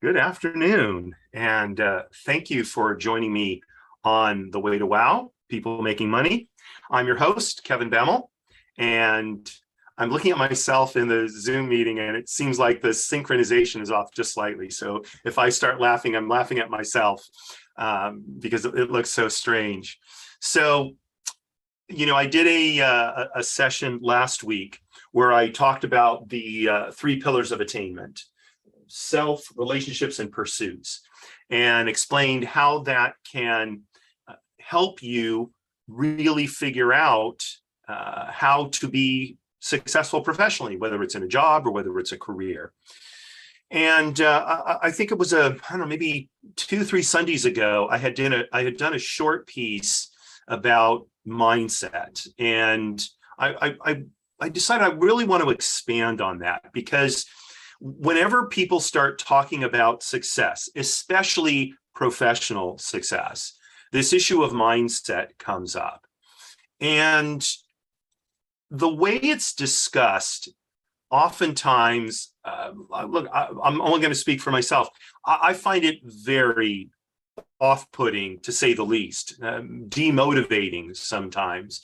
Good afternoon, and thank you for joining me on The Way to Wow, People Making Money. I'm your host, Kevin Bemmel, and I'm looking at myself in the Zoom meeting, and it seems like the synchronization is off just slightly. So if I start laughing, I'm laughing at myself because it looks so strange. So, I did a session last week where I talked about the three pillars of attainment: self, relationships, and pursuits, and explained how that can help you really figure out how to be successful professionally, whether it's in a job or whether it's a career. And I think it was I don't know, maybe 2-3 Sundays ago, I had done a short piece about mindset, and I decided I really want to expand on that, because whenever people start talking about success, especially professional success, this issue of mindset comes up. And the way it's discussed, oftentimes, look, I'm only going to speak for myself. I find it very off-putting, to say the least, demotivating sometimes.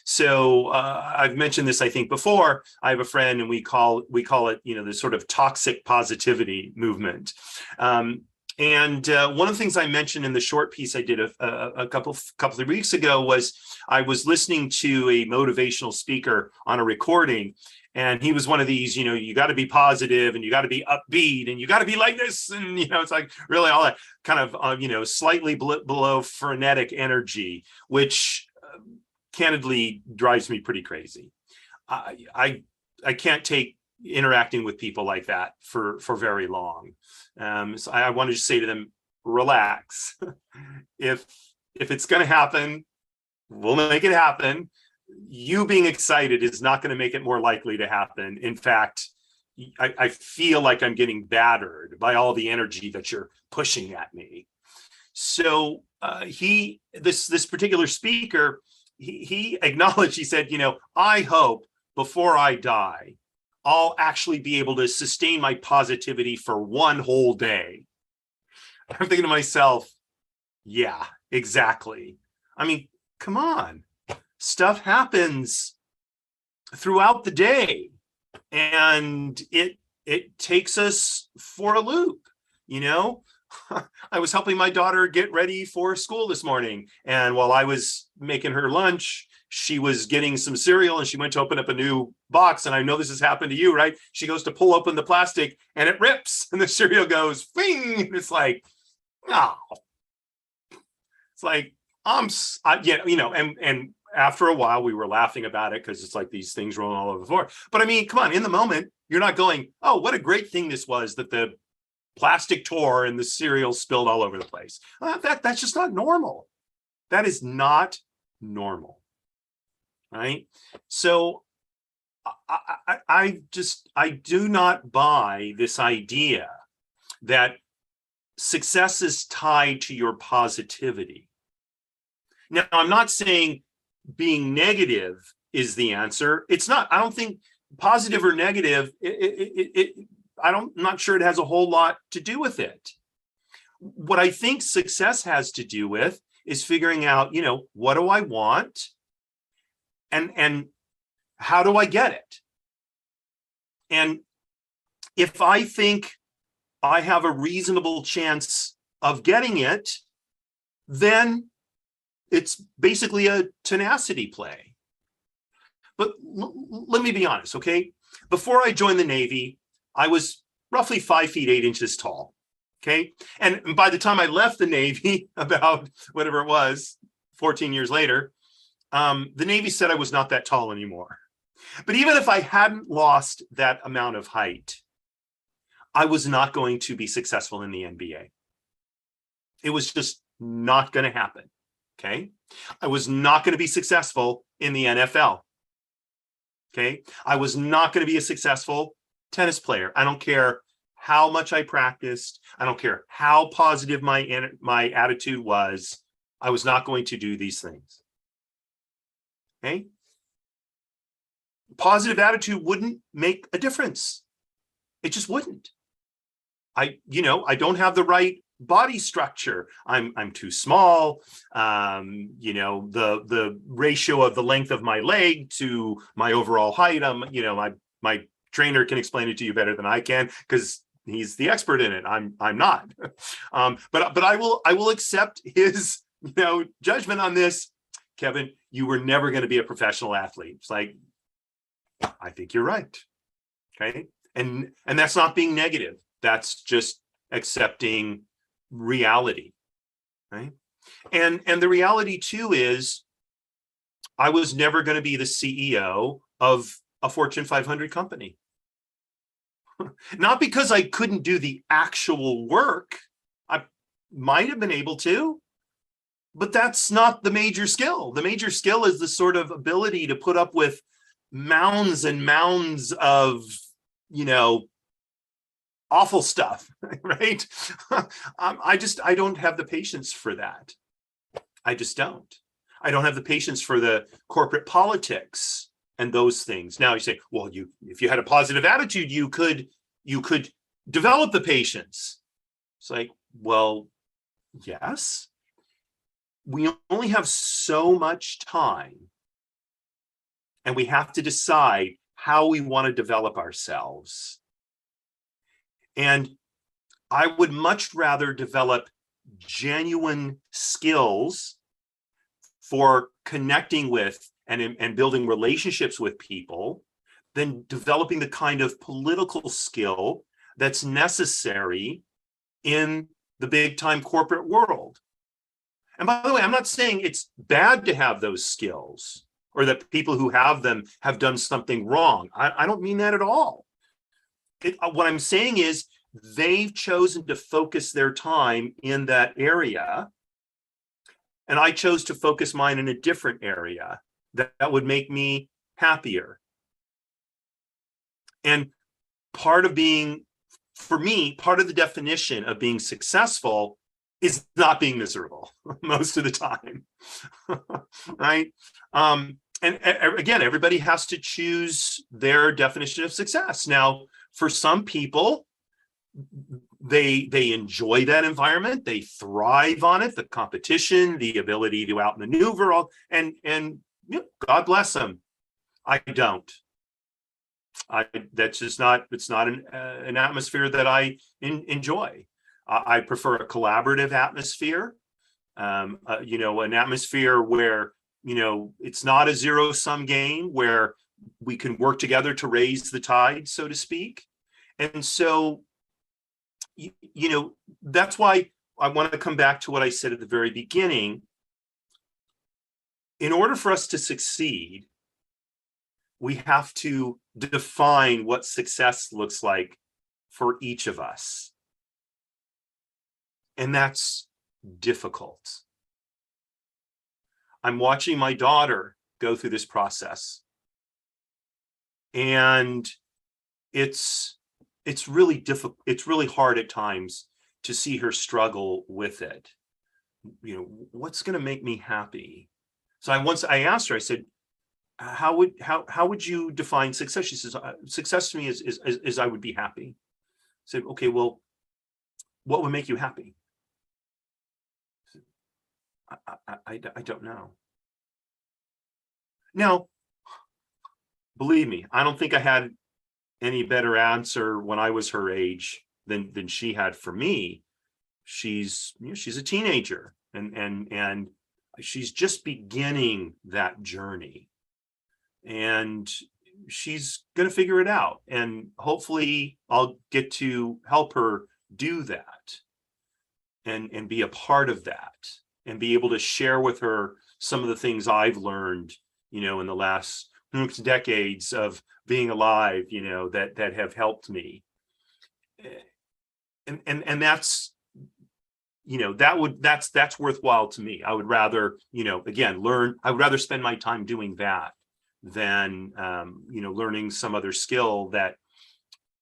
So I've mentioned this, I think, before. I have a friend, and we call it, the sort of toxic positivity movement. And one of the things I mentioned in the short piece I did a couple of weeks ago was I was listening to a motivational speaker on a recording, and he was one of these, you got to be positive, and you got to be upbeat, and you got to be like this, and it's like really all that kind of slightly below frenetic energy, which candidly drives me pretty crazy. I can't take interacting with people like that for very long. So I want to just say to them, relax. If it's going to happen, we'll make it happen. You being excited is not going to make it more likely to happen. In fact, I feel like I'm getting battered by all the energy that you're pushing at me. So this particular speaker, he acknowledged, he said, I hope before I die, I'll actually be able to sustain my positivity for one whole day. I'm thinking to myself, yeah, exactly. I mean, come on. Stuff happens throughout the day, and it takes us for a loop. I was helping my daughter get ready for school this morning, and while I was making her lunch, she was getting some cereal, and she went to open up a new box. And I know this has happened to you, right? She goes to pull open the plastic, and it rips, and the cereal goes fing. And it's like, oh, it's like and after a while, we were laughing about it because it's like these things rolling all over the floor. But I mean, come on, in the moment, you're not going, oh, what a great thing this was that the plastic tore and the cereal spilled all over the place. That's just not normal. That is not normal, right? So I do not buy this idea that success is tied to your positivity. Now, I'm not saying being negative is the answer. It's not. I don't think positive or negative, I'm not sure it has a whole lot to do with it. What I think success has to do with is figuring out, what do I want, and how do I get it? And if I think I have a reasonable chance of getting it, then it's basically a tenacity play. But let me be honest, okay? Before I joined the Navy, I was roughly 5 feet 8 inches tall, okay? And by the time I left the Navy, about whatever it was, 14 years later, the Navy said I was not that tall anymore. But even if I hadn't lost that amount of height, I was not going to be successful in the NBA. It was just not going to happen, okay? I was not going to be successful in the NFL, okay? I was not going to be a successful tennis player. I don't care how much I practiced. I don't care how positive my attitude was. I was not going to do these things. Okay? Positive attitude wouldn't make a difference. It just wouldn't. I don't have the right body structure. I'm too small. The ratio of the length of my leg to my overall height. My trainer can explain it to you better than I can because he's the expert in it. I'm not. But I will accept his judgment on this. Kevin, you were never going to be a professional athlete. It's like, I think you're right. Okay. And that's not being negative. That's just accepting reality. Right. And the reality too is I was never going to be the CEO of a Fortune 500 company. Not because I couldn't do the actual work. I might have been able to, but that's not the major skill. The major skill is the sort of ability to put up with mounds and mounds of, awful stuff, right? I don't have the patience for that. I just don't. I don't have the patience for the corporate politics and those things. Now you say, well, if you had a positive attitude, you could develop the patience. It's like, well, yes. We only have so much time, and we have to decide how we want to develop ourselves. And I would much rather develop genuine skills for connecting with and building relationships with people than developing the kind of political skill that's necessary in the big time corporate world. And by the way, I'm not saying it's bad to have those skills or that people who have them have done something wrong. I don't mean that at all. What I'm saying is they've chosen to focus their time in that area, and I chose to focus mine in a different area that would make me happier. And part of the definition of being successful is not being miserable most of the time, right? And again, everybody has to choose their definition of success. Now, for some people, they enjoy that environment, they thrive on it, the competition, the ability to outmaneuver, and God bless them. I don't. That's just not. It's not an atmosphere that I enjoy. I prefer a collaborative atmosphere, an atmosphere where, it's not a zero-sum game where we can work together to raise the tide, so to speak. And so, that's why I want to come back to what I said at the very beginning. In order for us to succeed, we have to define what success looks like for each of us. And that's difficult. I'm watching my daughter go through this process. And it's really difficult. It's really hard at times to see her struggle with it. What's going to make me happy? So I asked her, I said, how would you define success? She says, success to me is I would be happy. I said, okay, well, what would make you happy? I don't know. Now, believe me, I don't think I had any better answer when I was her age than she had for me. She's a teenager and she's just beginning that journey, and she's going to figure it out, and hopefully I'll get to help her do that and be a part of that and be able to share with her some of the things I've learned, in the last decades of being alive, that have helped me. And that's, that's worthwhile to me. I would rather, I would rather spend my time doing that than, learning some other skill that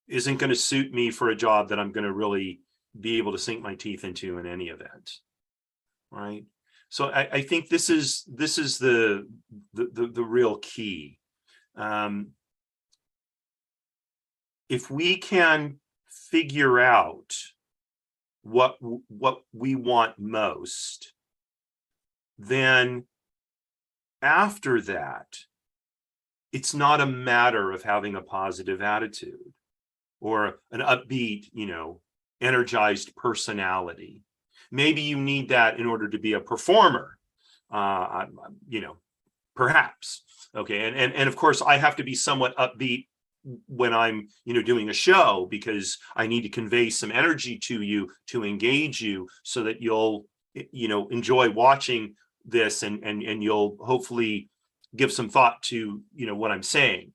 isn't going to suit me for a job that I'm going to really be able to sink my teeth into in any event. Right. So I think this is the real key. If we can figure out what we want most, then after that, it's not a matter of having a positive attitude or an upbeat, energized personality. Maybe you need that in order to be a performer, perhaps. Okay, and of course, I have to be somewhat upbeat when I'm, doing a show, because I need to convey some energy to you, to engage you, so that you'll, enjoy watching this, and you'll hopefully give some thought to, what I'm saying.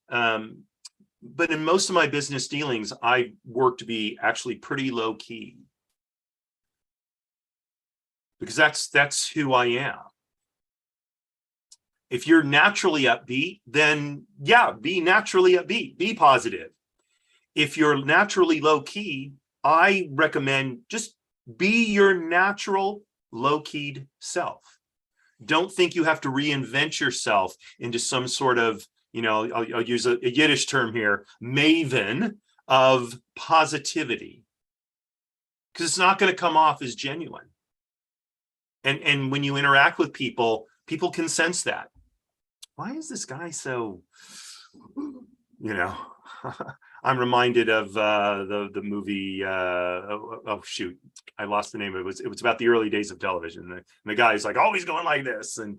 But in most of my business dealings, I work to be actually pretty low key, because that's who I am. If you're naturally upbeat, then yeah, be naturally upbeat, be positive. If you're naturally low key, I recommend just be your natural low-keyed self. Don't think you have to reinvent yourself into some sort of, I'll use a Yiddish term here, maven of positivity, because it's not going to come off as genuine. And when you interact with people, people can sense that. Why is this guy so, I'm reminded of the movie, oh shoot, I lost the name of it. It was about the early days of television. And the guy's like always going like this, and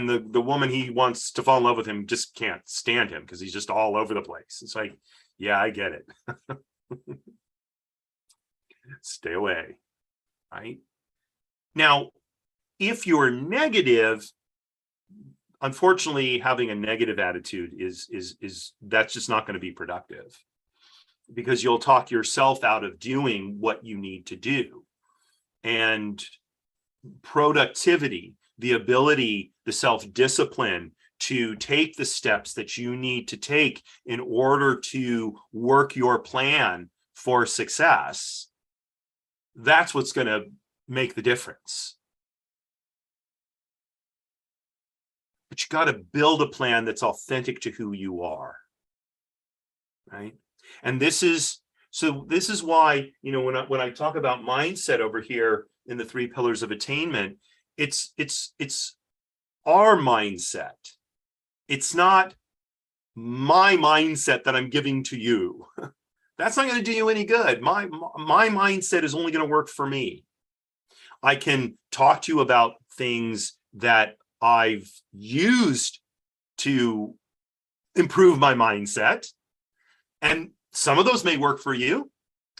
the woman he wants to fall in love with him just can't stand him because he's just all over the place. It's like, yeah, I get it. Stay away, right? Now, if you're negative, unfortunately, having a negative attitude is that's just not going to be productive, because you'll talk yourself out of doing what you need to do. And productivity, the ability, the self-discipline to take the steps that you need to take in order to work your plan for success, that's what's going to make the difference. But you got to build a plan that's authentic to who you are, right? And this is why, when I talk about mindset over here in the 3 pillars of attainment, it's our mindset. It's not my mindset that I'm giving to you. That's not going to do you any good. My mindset is only going to work for me. I can talk to you about things that I've used to improve my mindset, and some of those may work for you.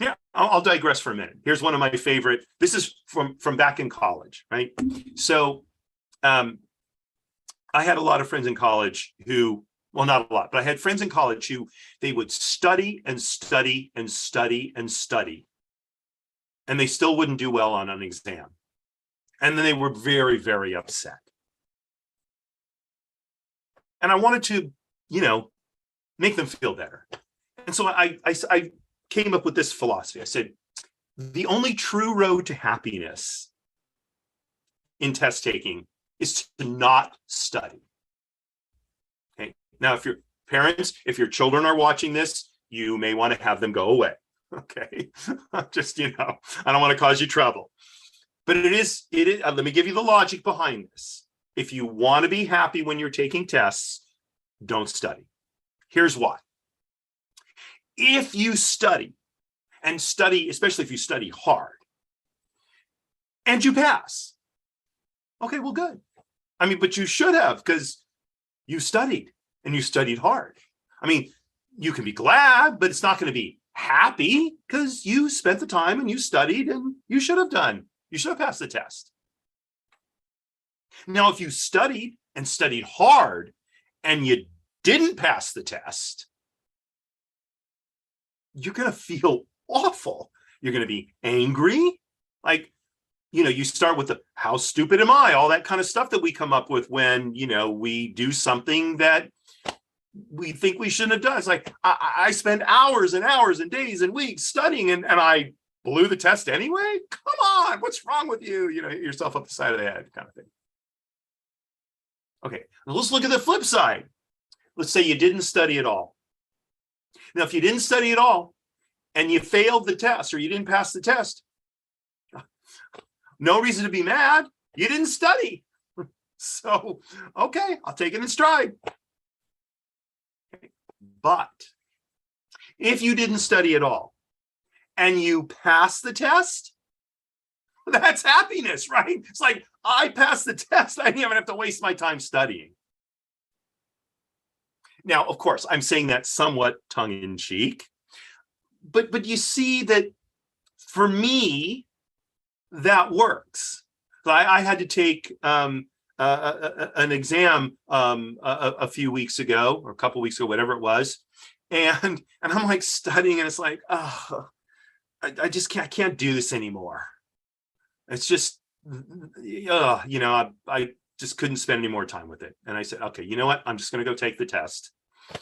Yeah, I'll digress for a minute. Here's one of my favorite. This is from back in college, right? So I had a lot of friends in college who, well, not a lot, but I had friends in college who they would study and study and study and study, and they still wouldn't do well on an exam. And then they were very, very upset. And I wanted to, make them feel better. And so I came up with this philosophy. I said, the only true road to happiness in test taking is to not study. Okay. Now, if your parents, if your children are watching this, you may want to have them go away. Okay. Just, I don't want to cause you trouble. But it is, let me give you the logic behind this. If you want to be happy when you're taking tests, don't study. Here's why. If you study, and study, especially if you study hard, and you pass, okay, well, good. I mean, but you should have, because you studied, and you studied hard. I mean, you can be glad, but it's not going to be happy, because you spent the time and you studied, and you should have passed the test. Now, if you studied and studied hard and you didn't pass the test, you're going to feel awful. You're going to be angry. Like, you start with the, how stupid am I? All that kind of stuff that we come up with when, we do something that we think we shouldn't have done. It's like, I spend hours and hours and days and weeks studying, and I blew the test anyway? Come on, what's wrong with you? Hit yourself up the side of the head kind of thing. Okay, let's look at the flip side. Let's say you didn't study at all. Now, if you didn't study at all and you failed the test or you didn't pass the test, no reason to be mad. You didn't study. So, okay, I'll take it in stride. But if you didn't study at all and you pass the test, that's happiness, right? It's like, I passed the test. I didn't even have to waste my time studying. Now, of course, I'm saying that somewhat tongue-in-cheek, but you see that for me, that works. So I had to take an exam a few weeks ago, or a couple weeks ago, whatever it was, and I'm like studying, and it's like, oh, I just can't do this anymore. It's just, I just couldn't spend any more time with it. And I said, okay, you know what? I'm just going to go take the test.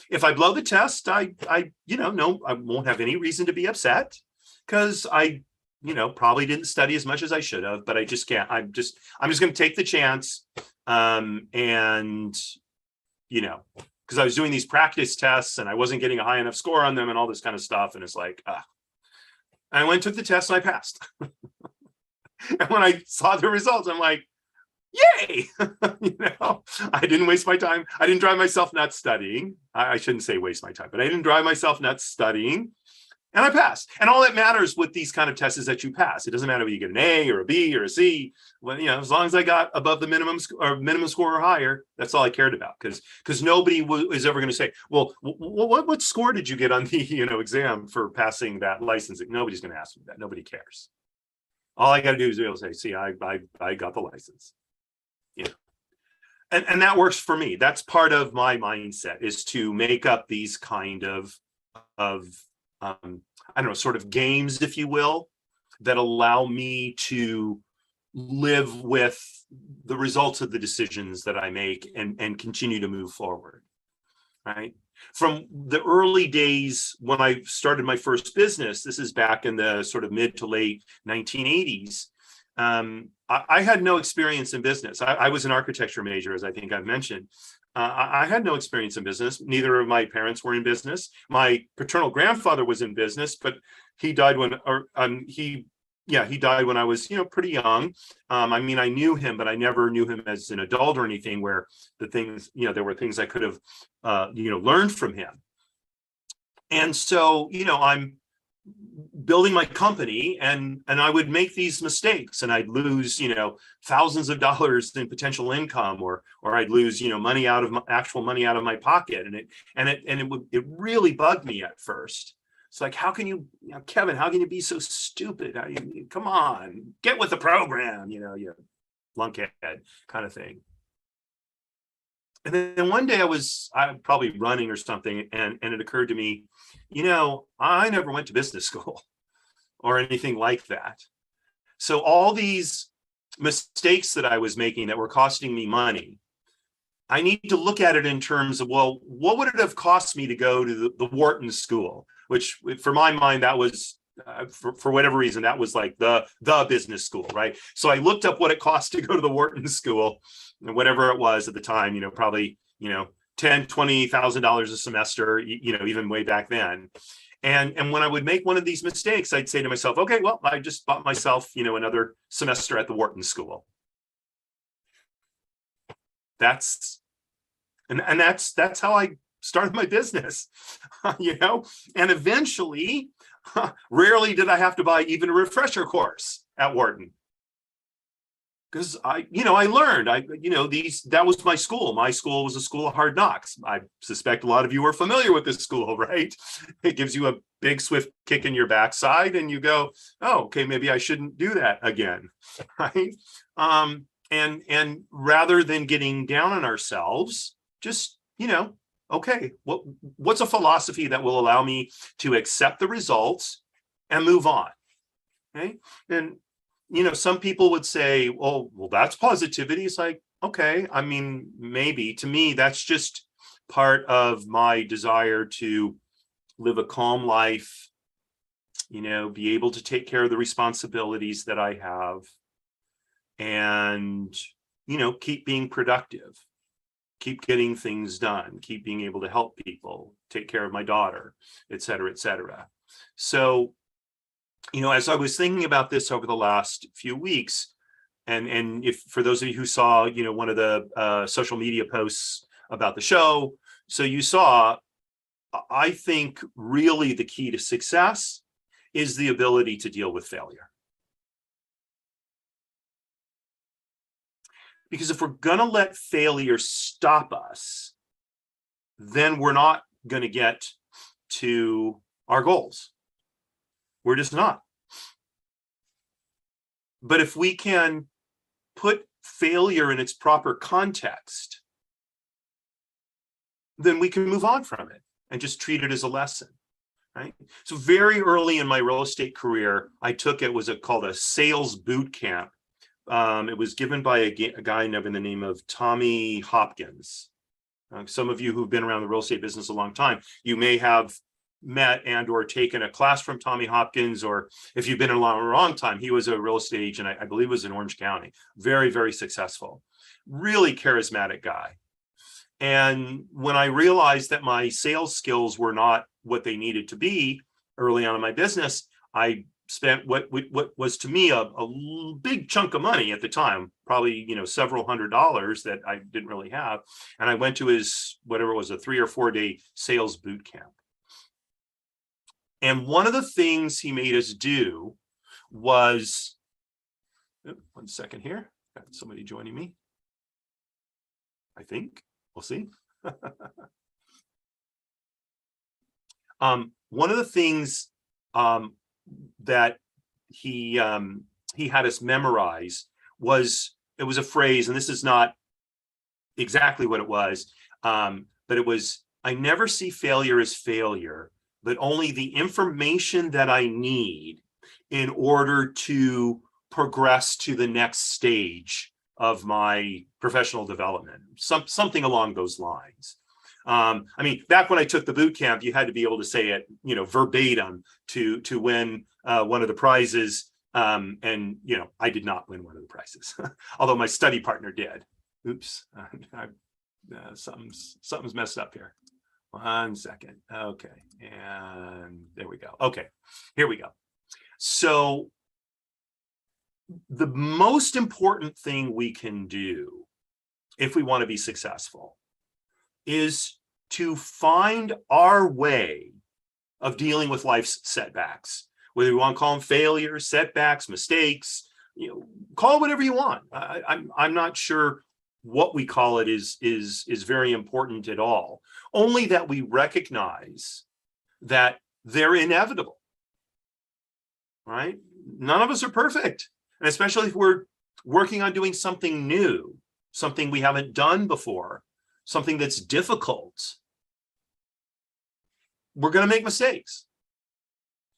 If I blow the test, I won't have any reason to be upset, because I probably didn't study as much as I should have, but I just can't. I'm just going to take the chance. Because I was doing these practice tests and I wasn't getting a high enough score on them and all this kind of stuff. And it's like, I went and took the test and I passed. And when I saw the results, I'm like, yay! I didn't waste my time. I didn't drive myself nuts studying. I shouldn't say waste my time, but I didn't drive myself nuts studying. And I passed. And all that matters with these kind of tests is that you pass. It doesn't matter whether you get an A or a B or a C. Well, as long as I got above the minimum score or higher, that's all I cared about. Because nobody is ever going to say, well, what score did you get on the exam for passing that licensing? Nobody's going to ask me that. Nobody cares. All I got to do is be able to say, see, I got the license. And that works for me. That's part of my mindset, is to make up these kind of sort of games, if you will, that allow me to live with the results of the decisions that I make and continue to move forward, right? From the early days when I started my first business, this is back in the sort of mid to late 1980s, I had no experience in business. I was an architecture major, as I think I've mentioned. I had no experience in business. Neither of my parents were in business. My paternal grandfather was in business, but he died he died when I was, pretty young. I knew him, but I never knew him as an adult or anything, where the things, there were things I could have, learned from him. And so, I'm building my company, and I would make these mistakes, and I'd lose, thousands of dollars in potential income, or I'd lose, money out of my pocket. And it really bugged me at first. It's like, how can you, Kevin, how can you be so stupid? Come on, get with the program, you lunkhead kind of thing. And then one day I was probably running or something, and it occurred to me, I never went to business school or anything like that. So all these mistakes that I was making that were costing me money, I need to look at it in terms of, well, what would it have cost me to go to the Wharton School, which for my mind, that was, for whatever reason, that was like the business school, right? So I looked up what it cost to go to the Wharton School, and whatever it was at the time, probably, $10,000-$20,000 a semester, even way back then. And when I would make one of these mistakes, I'd say to myself, okay, well, I just bought myself, another semester at the Wharton School. That's how I started my business, and eventually, rarely did I have to buy even a refresher course at Wharton. Because I learned, that was my school. My school was a school of hard knocks. I suspect a lot of you are familiar with this school, right? It gives you a big, swift kick in your backside, and you go, oh, okay, maybe I shouldn't do that again, right? And rather than getting down on ourselves, just, okay, what's a philosophy that will allow me to accept the results and move on, okay? And some people would say, well, that's positivity. It's like, okay, maybe. To me, that's just part of my desire to live a calm life, be able to take care of the responsibilities that I have, and, keep being productive, keep getting things done, keep being able to help people, take care of my daughter, et cetera, et cetera. So, as I was thinking about this over the last few weeks, And if for those of you who saw, one of the social media posts about the show, so you saw, I think really the key to success is the ability to deal with failure. Because if we're going to let failure stop us, then we're not going to get to our goals. We're just not. But if we can put failure in its proper context, then we can move on from it and just treat it as a lesson, right? So very early in my real estate career, I took called a sales boot camp. It was given by a guy by the name of Tommy Hopkins. Some of you who've been around the real estate business a long time, you may have met and or taken a class from Tommy Hopkins, or if you've been in a long time, he was a real estate agent, I believe it was in Orange County. Very, very successful, really charismatic guy. And when I realized that my sales skills were not what they needed to be early on in my business, I spent what was to me a big chunk of money at the time, probably several $100s that I didn't really have, and I went to his whatever it was, a 3 or 4 day sales boot camp. And one of the things he made us do was, one second here, got somebody joining me, I think. We'll see. One of the things that he had us memorize was, it was a phrase, and this is not exactly what it was, but it was, I never see failure as failure, but only the information that I need in order to progress to the next stage of my professional development, something along those lines. I mean, back when I took the boot camp, you had to be able to say it, verbatim to win one of the prizes. And I did not win one of the prizes, although my study partner did. Oops, something's messed up here. 1 second. Okay, and there we go. Okay, here we go. So the most important thing we can do if we want to be successful is to find our way of dealing with life's setbacks, whether you want to call them failures, setbacks, mistakes, call it whatever you want. I'm not sure what we call it is very important at all, only that we recognize that they're inevitable, right? None of us are perfect. And especially if we're working on doing something new, something we haven't done before, something that's difficult, we're going to make mistakes.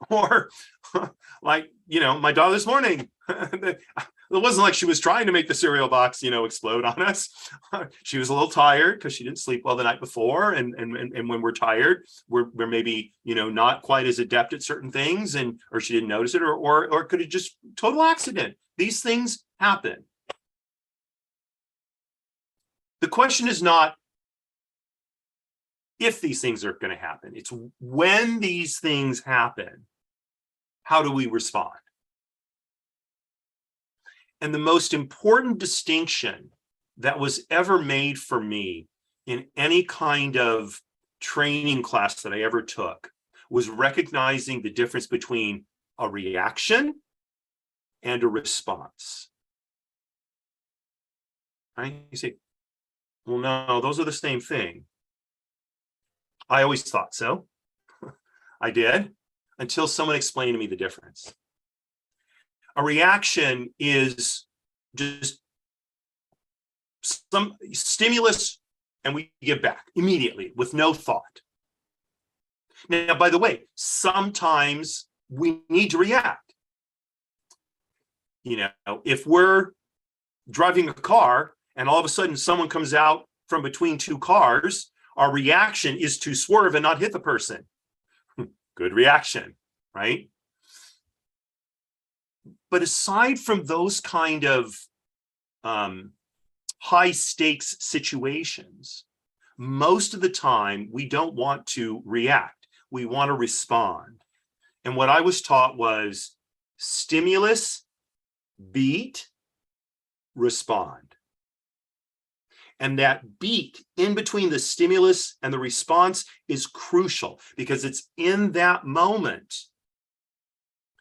Or like, my daughter this morning, it wasn't like she was trying to make the cereal box, explode on us. She was a little tired because she didn't sleep well the night before. And when we're tired, we're maybe, not quite as adept at certain things, or she didn't notice it, or could it just total accident? These things happen. The question is not if these things are going to happen. It's when these things happen, how do we respond? And the most important distinction that was ever made for me in any kind of training class that I ever took was recognizing the difference between a reaction and a response. Right? You say, well, no, those are the same thing. I always thought so. I did, until someone explained to me the difference. A reaction is just some stimulus and we give back immediately with no thought. Now, by the way, sometimes we need to react. If we're driving a car and all of a sudden someone comes out from between two cars, our reaction is to swerve and not hit the person. Good reaction, right? But aside from those kind of high stakes situations, most of the time we don't want to react. We want to respond. And what I was taught was stimulus, beat, respond. And that beat in between the stimulus and the response is crucial, because it's in that moment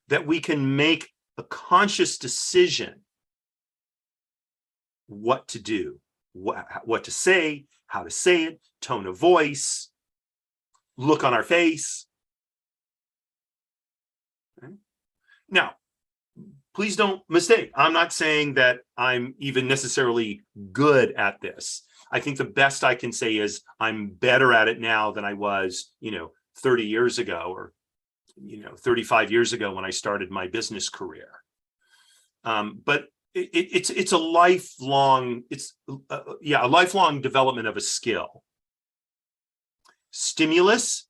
that we can make a conscious decision what to do, what to say, how to say it, tone of voice, look on our face. Okay. Now, please don't mistake. I'm not saying that I'm even necessarily good at this. I think the best I can say is I'm better at it now than I was, 30 years ago, or 35 years ago when I started my business career. But it's a lifelong, a lifelong development of a skill. Stimulus,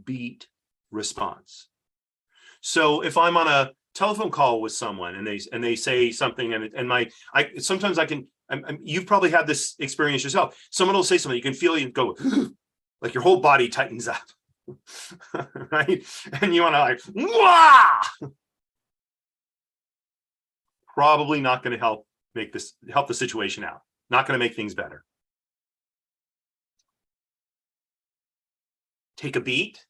beat, response. So if I'm on a telephone call with someone and they say something, sometimes I can, you've probably had this experience yourself. Someone will say something, you can feel you go like your whole body tightens up. Right? And you want to wah! Probably not going to help the situation out. Not going to make things better. Take a beat.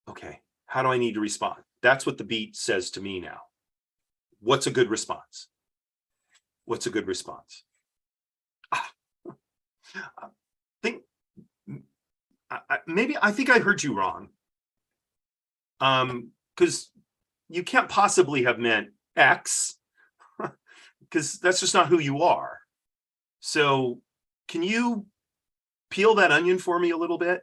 Okay, how do I need to respond? That's what the beat says to me now. What's a good response? What's a good response? I think I heard you wrong. Because you can't possibly have meant X, because that's just not who you are. So can you peel that onion for me a little bit?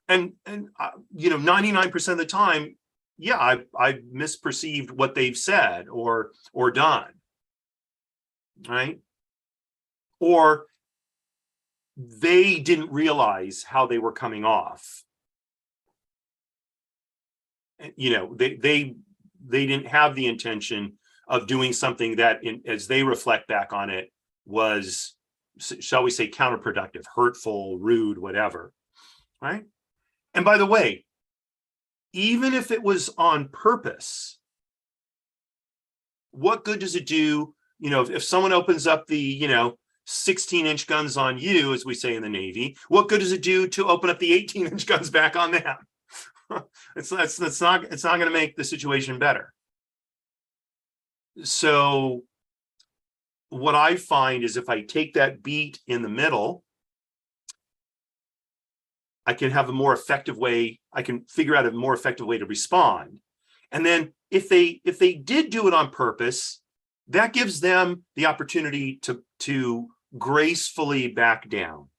And 99% of the time, yeah, I've misperceived what they've said or done, right? Or they didn't realize how they were coming off. They didn't have the intention of doing something that, as they reflect back on it, was, shall we say, counterproductive, hurtful, rude, whatever, right? And by the way, even if it was on purpose, what good does it do? If someone opens up the 16-inch guns on you, as we say in the Navy, what good does it do to open up the 18-inch guns back on them? It's not going to make the situation better. So what I find is, if I take that beat in the middle, I can have a more effective way. I can figure out a more effective way to respond. And then if they did do it on purpose, that gives them the opportunity to gracefully back down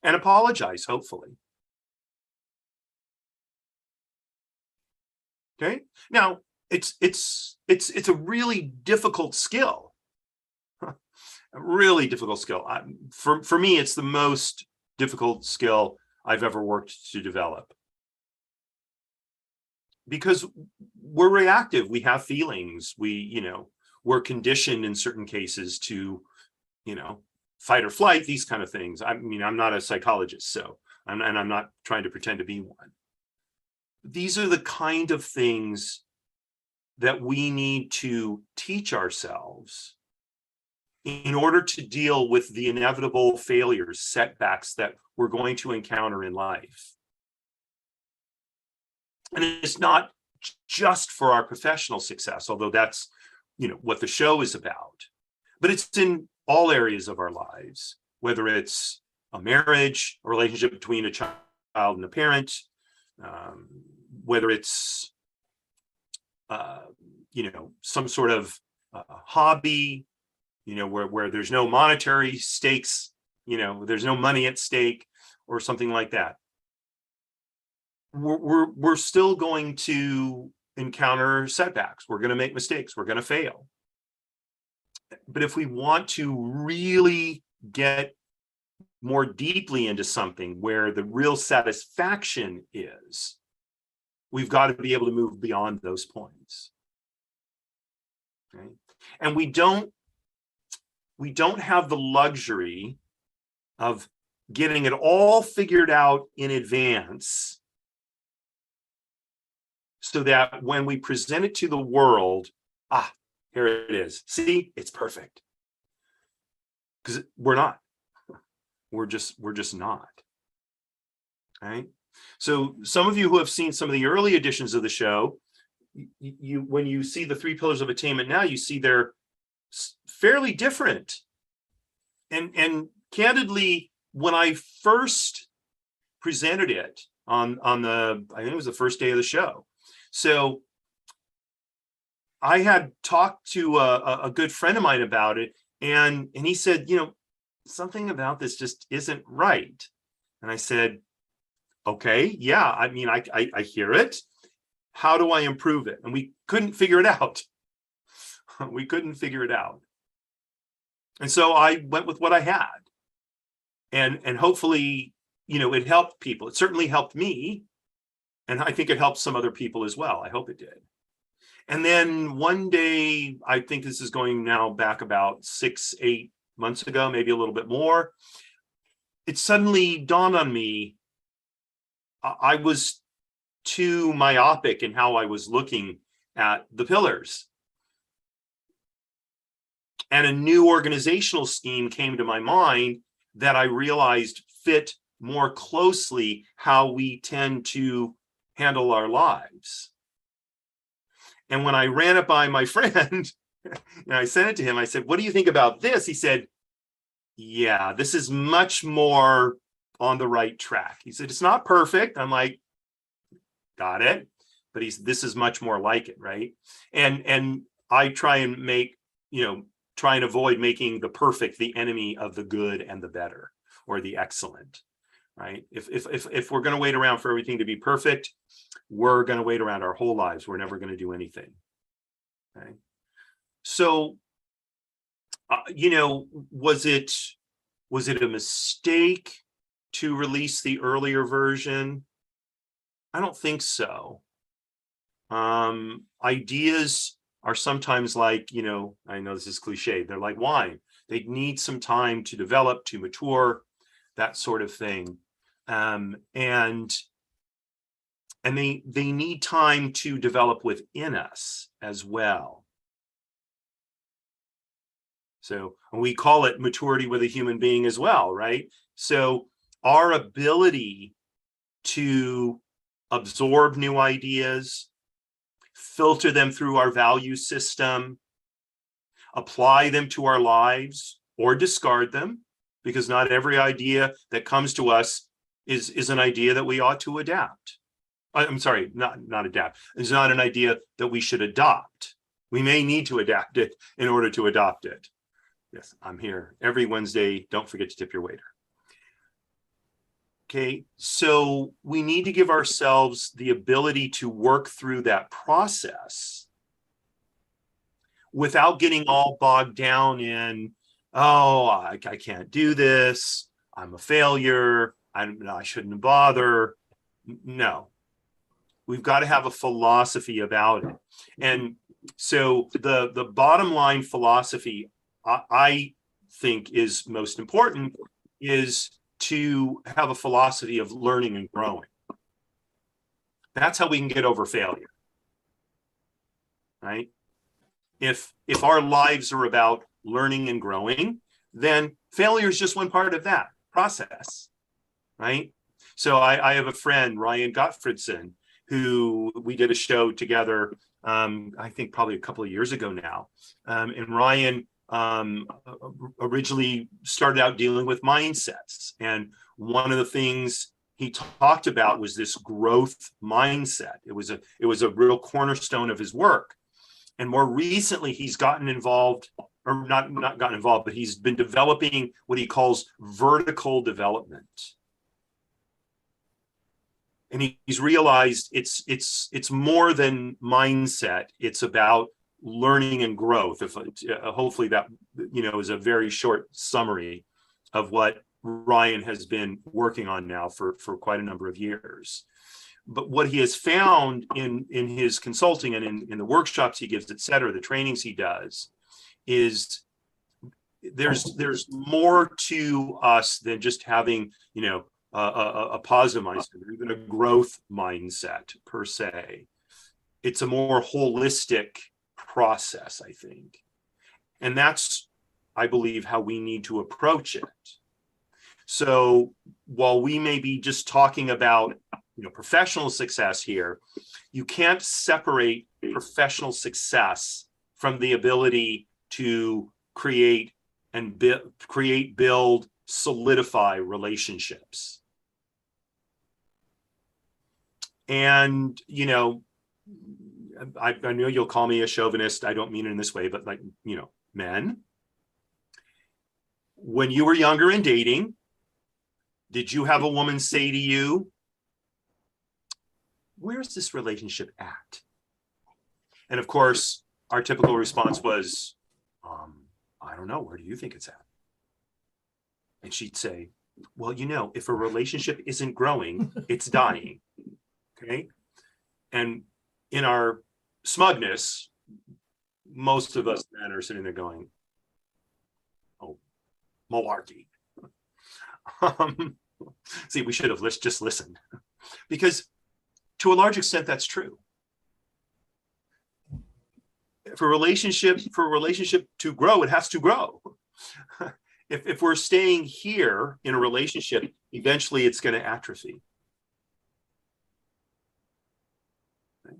and apologize, hopefully. Okay. Now, it's a really difficult skill. A really difficult skill. For me, it's the most difficult skill I've ever worked to develop, because we're reactive. We have feelings. We're conditioned in certain cases to, fight or flight, these kind of things. I'm not a psychologist, so I'm not trying to pretend to be one. These are the kind of things that we need to teach ourselves in order to deal with the inevitable failures, setbacks that we're going to encounter in life. And it's not just for our professional success, although that's, what the show is about, but it's in all areas of our lives, whether it's a marriage, a relationship between a child and a parent, whether it's, some sort of hobby, where there's no monetary stakes, there's no money at stake or something like that. We're still going to encounter setbacks. We're going to make mistakes. We're going to fail. But if we want to really get more deeply into something where the real satisfaction is, we've got to be able to move beyond those points. Okay? And we don't have the luxury of getting it all figured out in advance so that when we present it to the world, here it is. See, it's perfect. Because we're not. We're just not. Right? So some of you who have seen some of the early editions of the show, you when you see the 3 pillars of attainment now, you see they're fairly different. And candidly, when I first presented it on the, I think it was the first day of the show. So I had talked to a good friend of mine about it, and he said, something about this just isn't right. And I said, okay, yeah, I mean, I hear it. How do I improve it? And we couldn't figure it out. We couldn't figure it out. And so I went with what I had. And hopefully, it helped people. It certainly helped me. And I think it helped some other people as well. I hope it did. And then one day, I think this is going now back about 6-8 months ago, maybe a little bit more, it suddenly dawned on me, I was too myopic in how I was looking at the pillars. And a new organizational scheme came to my mind that I realized fit more closely how we tend to handle our lives. And when I ran it by my friend, and I sent it to him, I said, what do you think about this? He said, yeah, this is much more on the right track. He said, it's not perfect. I'm like, got it. But this is much more like it, right? And I try and avoid making the perfect the enemy of the good and the better or the excellent, right? If we're going to wait around for everything to be perfect, we're going to wait around our whole lives. We're never going to do anything. Okay. So, was it a mistake to release the earlier version? I don't think so. Ideas are sometimes like, I know this is cliche, they're like wine. They need some time to develop, to mature, that sort of thing. And they need time to develop within us as well. So we call it maturity with a human being as well, right? So our ability to absorb new ideas, filter them through our value system, apply them to our lives or discard them, because not every idea that comes to us is an idea that we ought to adapt. I'm sorry, not adapt. It's not an idea that we should adopt. We may need to adapt it in order to adopt it. Yes, I'm here every Wednesday. Don't forget to tip your waiter. Okay, so we need to give ourselves the ability to work through that process without getting all bogged down in, I can't do this, I'm a failure, I shouldn't bother. No, we've got to have a philosophy about it. And so the bottom line philosophy I think is most important is to have a philosophy of learning and growing. That's how we can get over failure, right? If our lives are about learning and growing, then failure is just one part of that process, right? So I have a friend, Ryan Gottfredson, who we did a show together, I think probably a couple of years ago now. And Ryan originally started out dealing with mindsets. And one of the things he talked about was this growth mindset. It was a real cornerstone of his work. And more recently, he's gotten involved, or not gotten involved, but he's been developing what he calls vertical development. And he's realized it's more than mindset. It's about learning and growth. Hopefully that is a very short summary of what Ryan has been working on now for quite a number of years. But what he has found in his consulting and in the workshops he gives, et cetera, the trainings he does, is there's more to us than just having a positive mindset or even a growth mindset per se. it's a more holistic process, I think. And that's, I believe, how we need to approach it. So while we may be just talking about, professional success here, you can't separate professional success from the ability to create, build, solidify relationships. And, I know you'll call me a chauvinist. I don't mean it in this way, but men, when you were younger and dating, did you have a woman say to you, where's this relationship at? And of course, our typical response was, I don't know. Where do you think it's at? And she'd say, well, if a relationship isn't growing, it's dying. Okay. And in our smugness, most of us men are sitting there going, oh, malarkey. See, we should have just listened, because to a large extent, that's true. For a relationship to grow, it has to grow. If we're staying here in a relationship, eventually it's going to atrophy. Okay?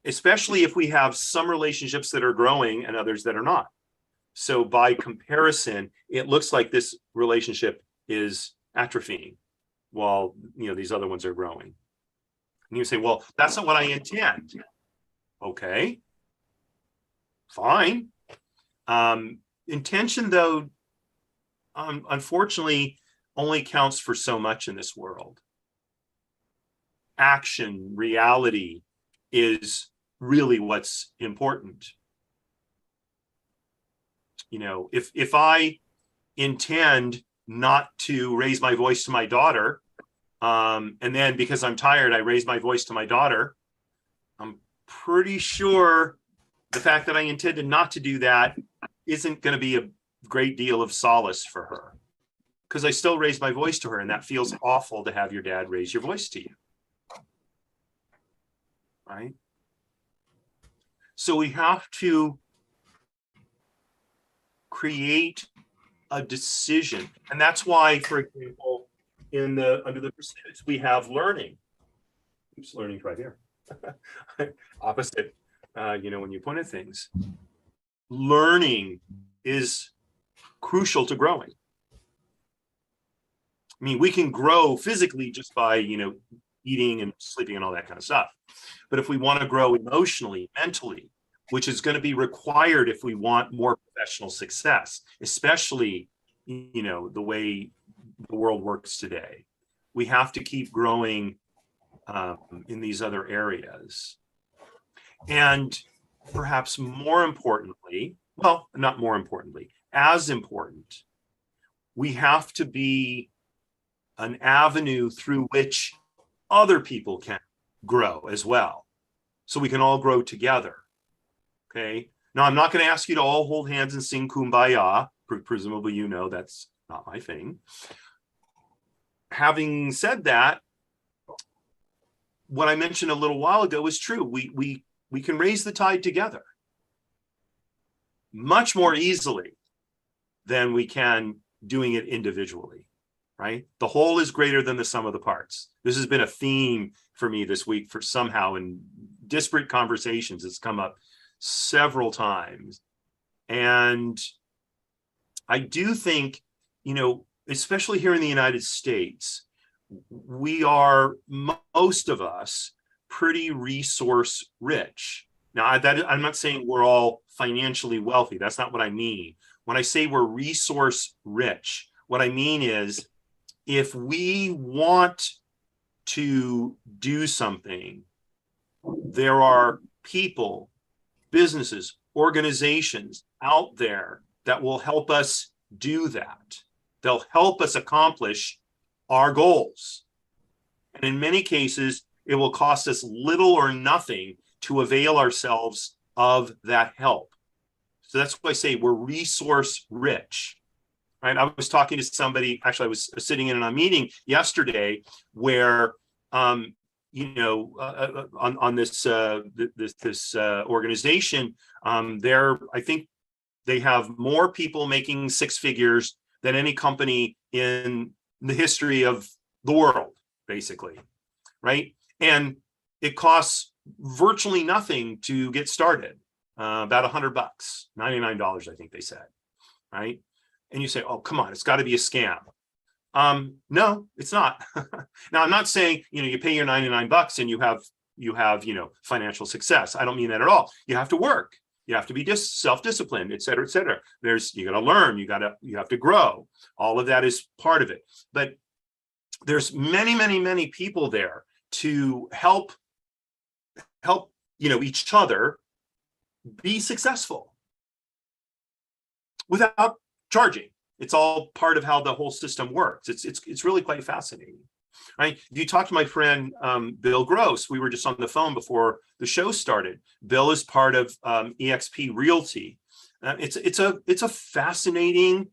Especially if we have some relationships that are growing and others that are not. So by comparison, it looks like this relationship is atrophying while these other ones are growing. And you say, well, that's not what I intend. Okay, fine. Intention, though, unfortunately, only counts for so much in this world. Action, reality is really what's important. If I intend not to raise my voice to my daughter, and then because I'm tired, I raise my voice to my daughter, I'm pretty sure the fact that I intended not to do that isn't going to be a great deal of solace for her, because I still raise my voice to her, and that feels awful to have your dad raise your voice to you. Right? So we have to create a decision. And that's why, for example, under the pursuits, we have learning. Oops, learning's right here. Opposite, when you point at things. Learning is crucial to growing. I mean, we can grow physically just by, eating and sleeping and all that kind of stuff. But if we want to grow emotionally, mentally, which is going to be required if we want more professional success, especially, the way the world works today, we have to keep growing in these other areas. And perhaps more importantly, well, not more importantly, as important, we have to be an avenue through which other people can grow as well. So we can all grow together. Okay. Now, I'm not going to ask you to all hold hands and sing Kumbaya. Presumably, that's not my thing. Having said that, what I mentioned a little while ago is true. We can raise the tide together much more easily than we can doing it individually, right? The whole is greater than the sum of the parts. This has been a theme for me this week, for somehow in disparate conversations. It's come up several times. And I do think, especially here in the United States, we are, most of us, pretty resource rich. Now, I'm not saying we're all financially wealthy. That's not what I mean. When I say we're resource rich, what I mean is, if we want to do something, there are people, businesses, organizations out there that will help us do that. They'll help us accomplish our goals. And in many cases, it will cost us little or nothing to avail ourselves of that help. So that's why I say we're resource rich. Right? I was talking to somebody, actually I was sitting in a meeting yesterday where on this organization, I think they have more people making six figures than any company in the history of the world, basically, right? And it costs virtually nothing to get started, about $100, $99, I think they said, right? And you say, oh, come on, it's got to be a scam. No, it's not. Now, I'm not saying, you pay your $99 and you have, financial success. I don't mean that at all. You have to work. You have to be self-disciplined, et cetera, et cetera. You got to learn, you have to grow. All of that is part of it. But there's many, many, many people there to help, each other be successful without charging. It's all part of how the whole system works. It's really quite fascinating, right? If you talk to my friend Bill Gross, we were just on the phone before the show started. Bill is part of EXP Realty. It's a fascinating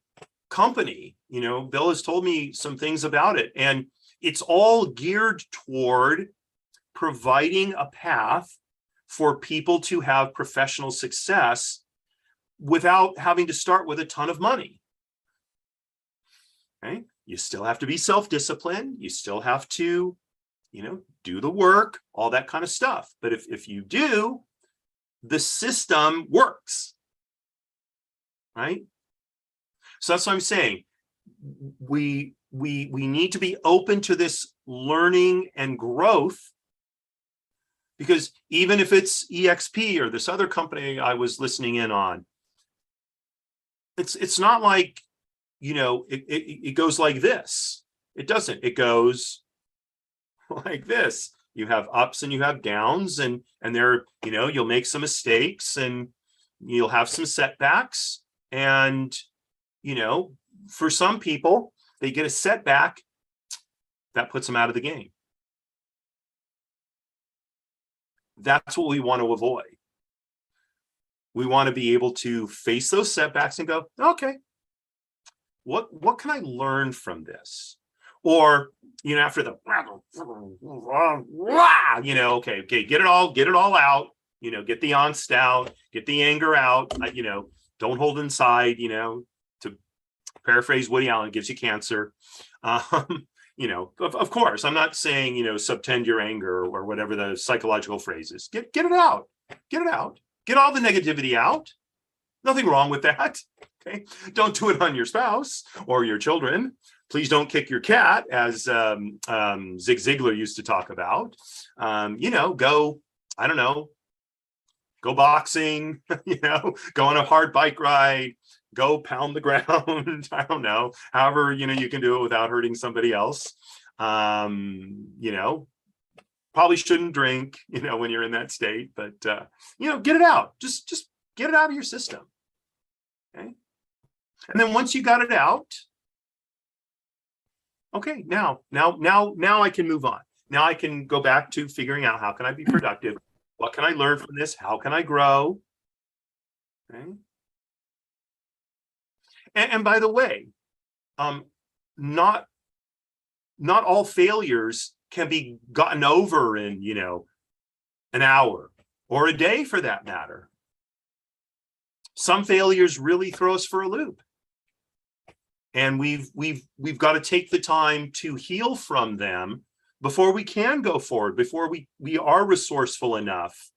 company. Bill has told me some things about it, and it's all geared toward providing a path for people to have professional success without having to start with a ton of money. Okay? You still have to be self-disciplined. You still have to, do the work, all that kind of stuff. But if you do, the system works, right? So that's what I'm saying. We need to be open to this learning and growth, because even if it's EXP or this other company I was listening in on, it's not like, it goes like this. It doesn't. It goes like this. You have ups and you have downs, and there, you'll make some mistakes and you'll have some setbacks. And, for some people, they get a setback that puts them out of the game. That's what we want to avoid. We want to be able to face those setbacks and go, okay, what can I learn from this? Or, after the, okay, get it all out, get the angst out, get the anger out, don't hold inside, to paraphrase Woody Allen, gives you cancer. Of course, I'm not saying, subtend your anger or whatever the psychological phrase is. Get it out, get all the negativity out. Nothing wrong with that. Okay. Don't do it on your spouse or your children. Please don't kick your cat, as Zig Ziglar used to talk about. Go, I don't know, go boxing, go on a hard bike ride, go pound the ground. I don't know, however, you can do it without hurting somebody else. Probably shouldn't drink, when you're in that state, but, get it out. Just get it out of your system. Okay. And then once you got it out, okay, now I can move on. Now I can go back to figuring out, how can I be productive? What can I learn from this? How can I grow? Okay. And by the way, not all failures can be gotten over in, an hour or a day, for that matter. Some failures really throw us for a loop. And we've got to take the time to heal from them before we can go forward, before we are resourceful enough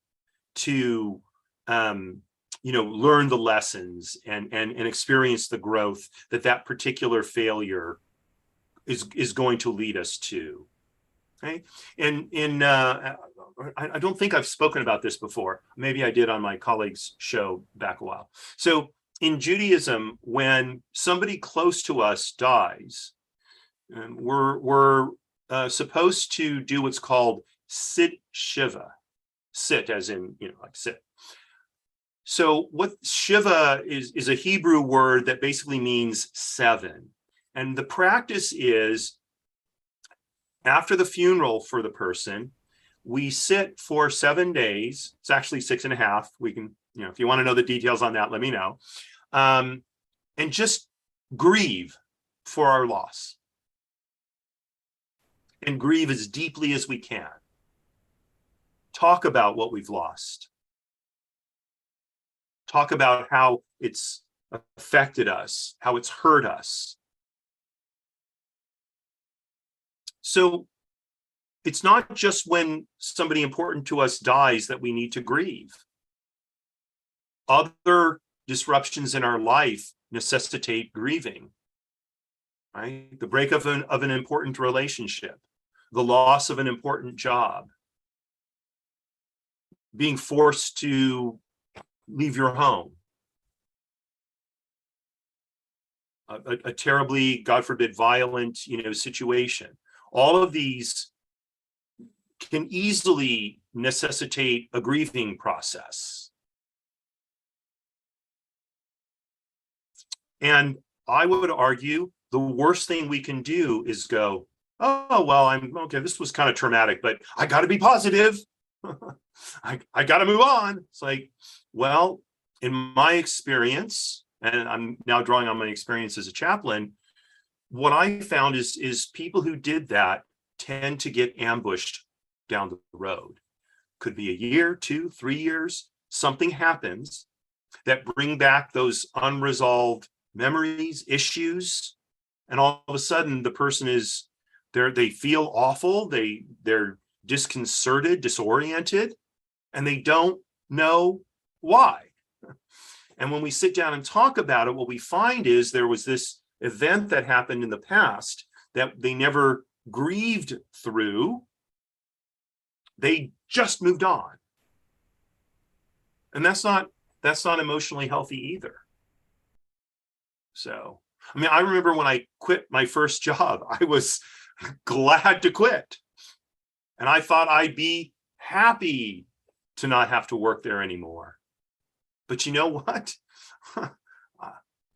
to learn the lessons and experience the growth that particular failure is going to lead us to. Okay. And I don't think I've spoken about this before. Maybe I did on my colleague's show back a while. So in Judaism, when somebody close to us dies, we're supposed to do what's called sit Shiva. Sit as in, like sit. So what Shiva is a Hebrew word that basically means 7. And the practice is, after the funeral for the person, we sit for 7 days. It's actually 6.5. We can, if you want to know the details on that, let me know. And just grieve for our loss. And grieve as deeply as we can. talk about what we've lost. Talk about how it's affected us, how it's hurt us. So it's not just when somebody important to us dies that we need to grieve. Other disruptions in our life necessitate grieving, right? The breakup of an important relationship, the loss of an important job, being forced to leave your home, a terribly, God forbid, violent, situation. All of these can easily necessitate a grieving process. And I would argue the worst thing we can do is go, oh, well, I'm okay, this was kind of traumatic, but I got to be positive. I got to move on. It's like, well, in my experience, and I'm now drawing on my experience as a chaplain, what I found is people who did that tend to get ambushed down the road. Could be a year, 2, 3 years. Something happens that bring back those unresolved memories, issues, and all of a sudden the person is there. They feel awful. They're disconcerted, disoriented, and they don't know why. And when we sit down and talk about it, what we find is there was this event that happened in the past that they never grieved through. They just moved on. And that's not emotionally healthy either. So, I mean, I remember when I quit my first job, I was glad to quit. And I thought I'd be happy to not have to work there anymore. But you know what?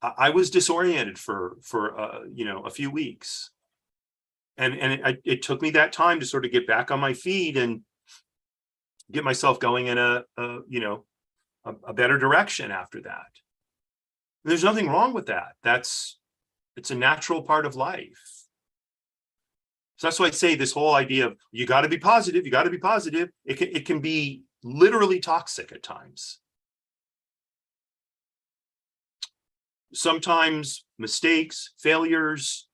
I was disoriented for a few weeks, and it took me that time to sort of get back on my feet and get myself going in a better direction after that. There's nothing wrong with that. It's a natural part of life. So that's why I say this whole idea of you got to be positive, you got to be positive. It can be literally toxic at times. Sometimes mistakes, failures,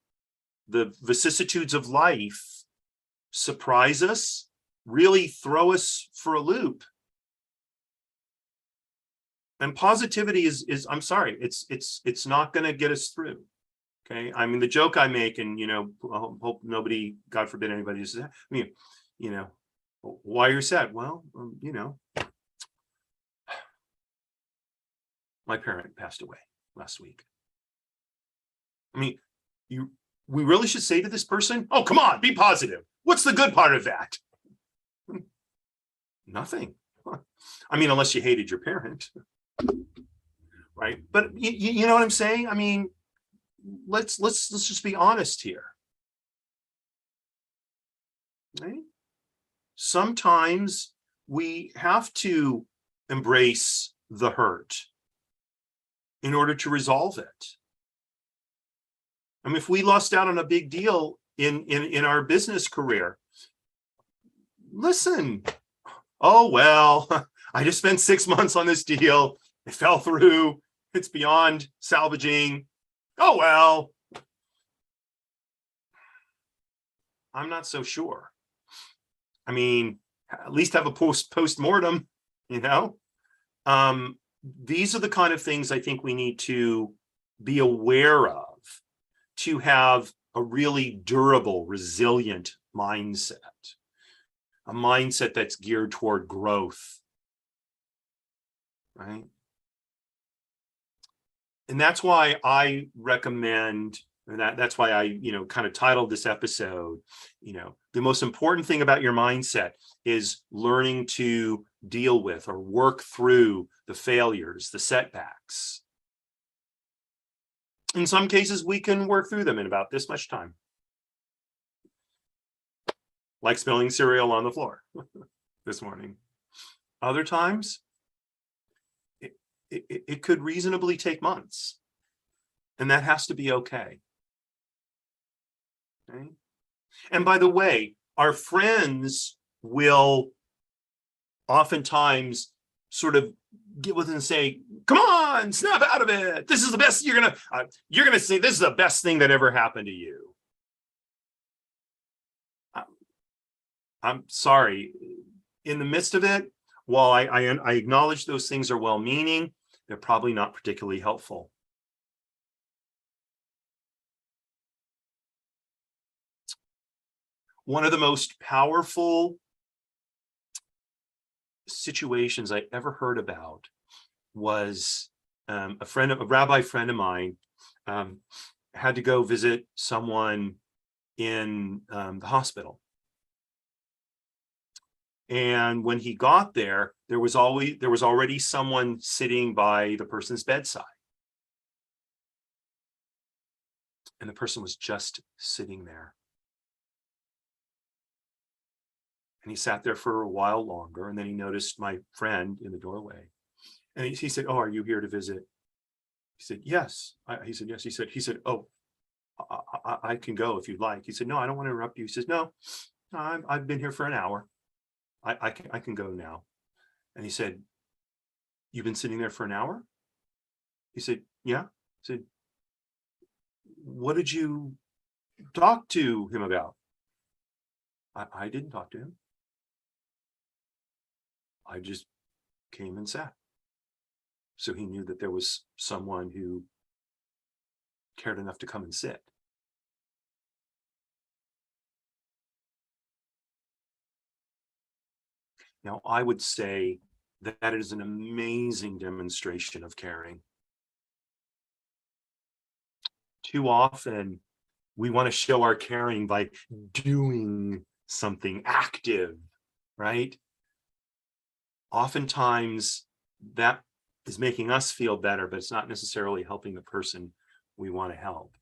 the vicissitudes of life surprise us, really throw us for a loop. And positivity is I'm sorry, it's not going to get us through. Okay. I mean, the joke I make, and hope nobody, God forbid anybody says, I mean, why you're sad? Well, my parent passed away last week. I mean, we really should say to this person, oh, come on, be positive. What's the good part of that? Nothing. I mean, unless you hated your parent. Right. But you know what I'm saying? I mean, let's just be honest here. Right? Sometimes we have to embrace the hurt in order to resolve it. I mean, if we lost out on a big deal in our business career, listen, oh, well, I just spent 6 months on this deal. It fell through. It's beyond salvaging. Oh, well, I'm not so sure. I mean, at least have a post-mortem, These are the kind of things I think we need to be aware of to have a really durable, resilient mindset, a mindset that's geared toward growth, right? And that's why I recommend, and that's why I, kind of titled this episode, the most important thing about your mindset is learning to deal with or work through the failures, the setbacks. In some cases, we can work through them in about this much time. Like spilling cereal on the floor this morning. Other times, it could reasonably take months. And that has to be okay. Okay? And by the way, our friends will oftentimes sort of get with it and say, come on, snap out of it. This is the best. You're gonna say this is the best thing that ever happened to you. I'm sorry. In the midst of it, while I acknowledge those things are well-meaning, they're probably not particularly helpful. One of the most powerful situations I ever heard about was a rabbi friend of mine had to go visit someone in the hospital. And when he got there, there was already someone sitting by the person's bedside. And the person was just sitting there. And he sat there for a while longer, and then he noticed my friend in the doorway. And he said, "Oh, are you here to visit?" He said, "Yes." He said, "Yes." He said, "Oh, I can go if you'd like." He said, "No, I don't want to interrupt you." He says, "No, I've been here for an hour. I can go now." And he said, "You've been sitting there for an hour?" He said, "Yeah." He said, "What did you talk to him about?" I didn't talk to him. I just came and sat. So he knew that there was someone who cared enough to come and sit. Now, I would say that is an amazing demonstration of caring. Too often, we want to show our caring by doing something active, right? Oftentimes, that is making us feel better, but it's not necessarily helping the person we want to help.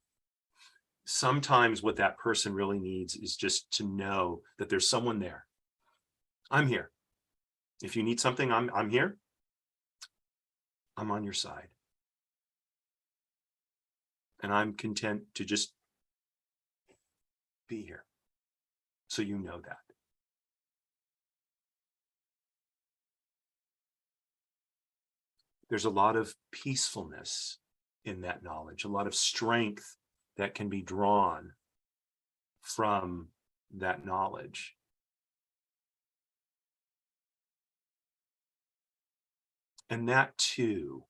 Sometimes what that person really needs is just to know that there's someone there. I'm here. If you need something, I'm here. I'm on your side. And I'm content to just be here. So you know that. There's a lot of peacefulness in that knowledge, a lot of strength that can be drawn from that knowledge. And that too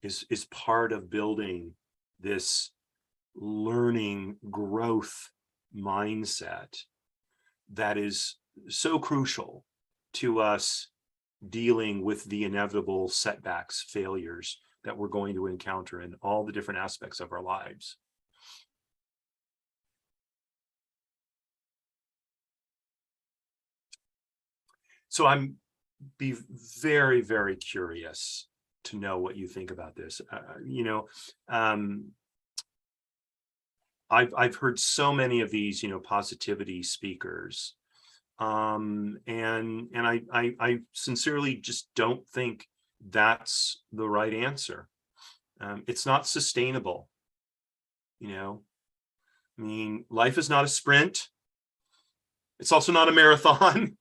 is part of building this learning growth mindset that is so crucial to us dealing with the inevitable setbacks, failures that we're going to encounter in all the different aspects of our lives. So I'm be very, very curious to know what you think about this. I've heard so many of these, positivity speakers, and I sincerely just don't think that's the right answer. It's not sustainable. Life is not a sprint. It's also not a marathon.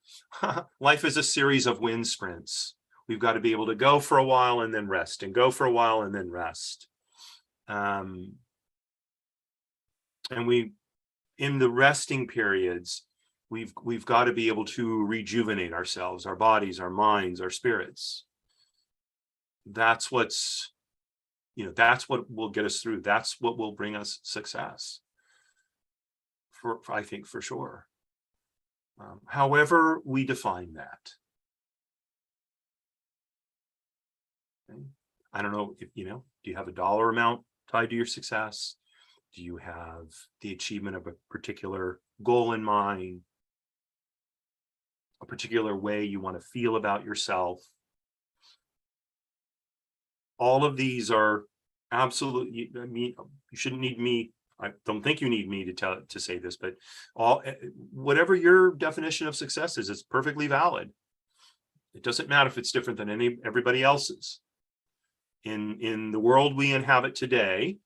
Life is a series of wind sprints. We've got to be able to go for a while and then rest, and go for a while and then rest. And in the resting periods, we've got to be able to rejuvenate ourselves, our bodies, our minds, our spirits. That's what will get us through. That's what will bring us success. I think for sure. However we define that. Okay. I don't know if, do you have a dollar amount tied to your success? Do you have the achievement of a particular goal in mind? A particular way you want to feel about yourself? All of these are absolutely, you shouldn't need me. I don't think you need me to say this, but whatever your definition of success is, it's perfectly valid. It doesn't matter if it's different than everybody else's. In the world we inhabit today,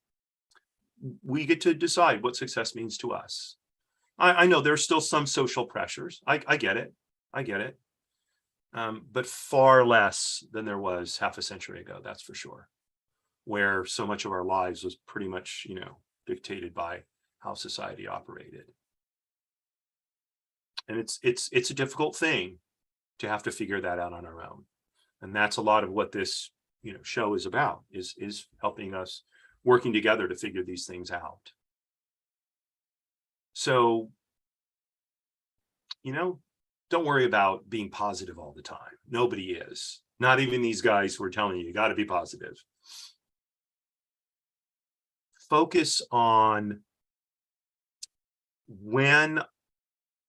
we get to decide what success means to us. I know there's still some social pressures. I get it. but far less than there was half a century ago, that's for sure, where so much of our lives was pretty much, dictated by how society operated. And it's a difficult thing to have to figure that out on our own. And that's a lot of what this, show is about, is helping us working together to figure these things out. So, don't worry about being positive all the time. Nobody is. Not even these guys who are telling you got to be positive. Focus on when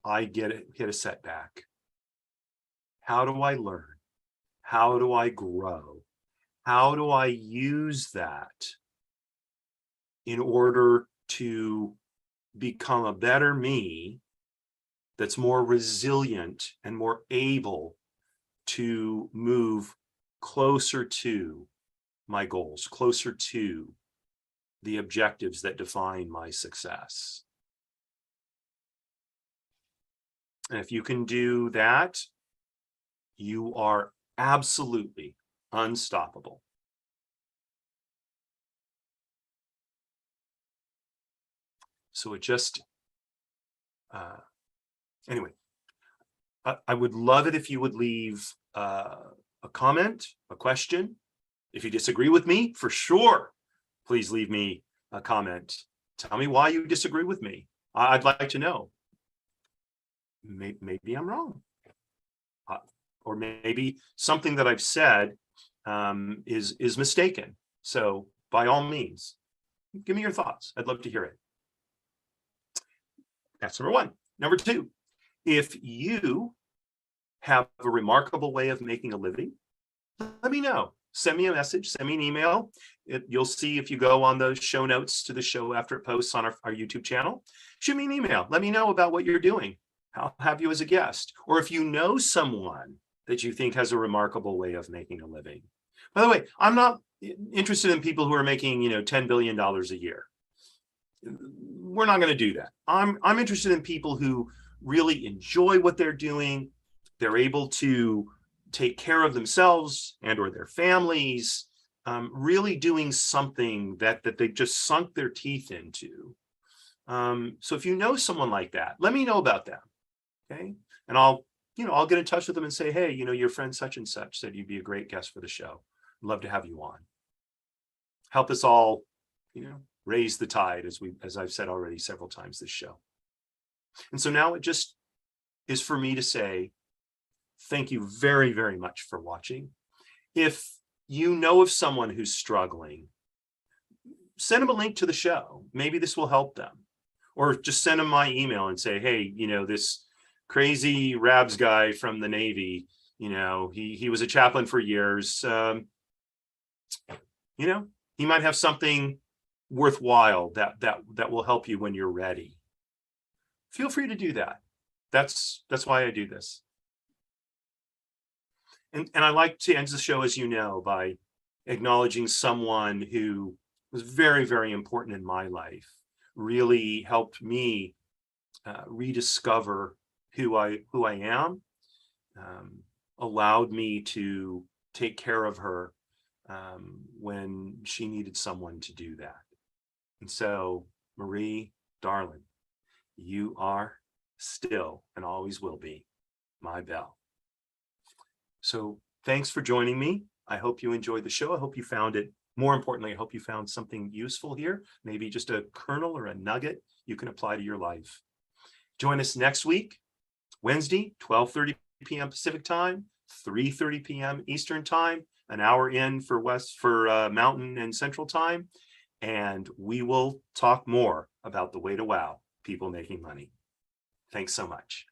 I hit a setback. How do I learn? How do I grow? How do I use that in order to become a better me that's more resilient and more able to move closer to my goals, closer to the objectives that define my success? And if you can do that, you are absolutely unstoppable. So it just, anyway, I would love it if you would leave a comment, a question. If you disagree with me, for sure, please leave me a comment. Tell me why you disagree with me. I'd like to know. Maybe I'm wrong. Or maybe something that I've said is mistaken. So by all means, give me your thoughts. I'd love to hear it. That's number one. Number two, if you have a remarkable way of making a living, let me know. Send me a message, send me an email. You'll see if you go on those show notes to the show after it posts on our YouTube channel. Shoot me an email. Let me know about what you're doing. I'll have you as a guest. Or if you know someone that you think has a remarkable way of making a living. By the way, I'm not interested in people who are making, $10 billion a year. We're not going to do that. I'm interested in people who really enjoy what they're doing. They're able to take care of themselves and or their families, really doing something that they just sunk their teeth into. So if you know someone like that, let me know about them. Okay. And I'll get in touch with them and say, hey, your friend such and such said you'd be a great guest for the show. I'd love to have you on. Help us all, raise the tide, as I've said already several times this show. And so now it just is for me to say, thank you very, very much for watching. If you know of someone who's struggling, send them a link to the show. Maybe this will help them. Or just send them my email and say, hey, this crazy Rabs guy from the Navy, he was a chaplain for years. He might have something worthwhile that will help you when you're ready. Feel free to do that. That's why I do this. And I like to end the show, as you know, by acknowledging someone who was very, very important in my life, really helped me rediscover who I am, allowed me to take care of her when she needed someone to do that. And so, Marie, darling, you are still and always will be my belle. So thanks for joining me. I hope you enjoyed the show. I hope you found it. More importantly, I hope you found something useful here, maybe just a kernel or a nugget you can apply to your life. Join us next week, Wednesday, 12:30 p.m. Pacific time, 3:30 p.m. Eastern time, an hour in for Mountain and Central time. And we will talk more about the way to wow, people making money. Thanks so much.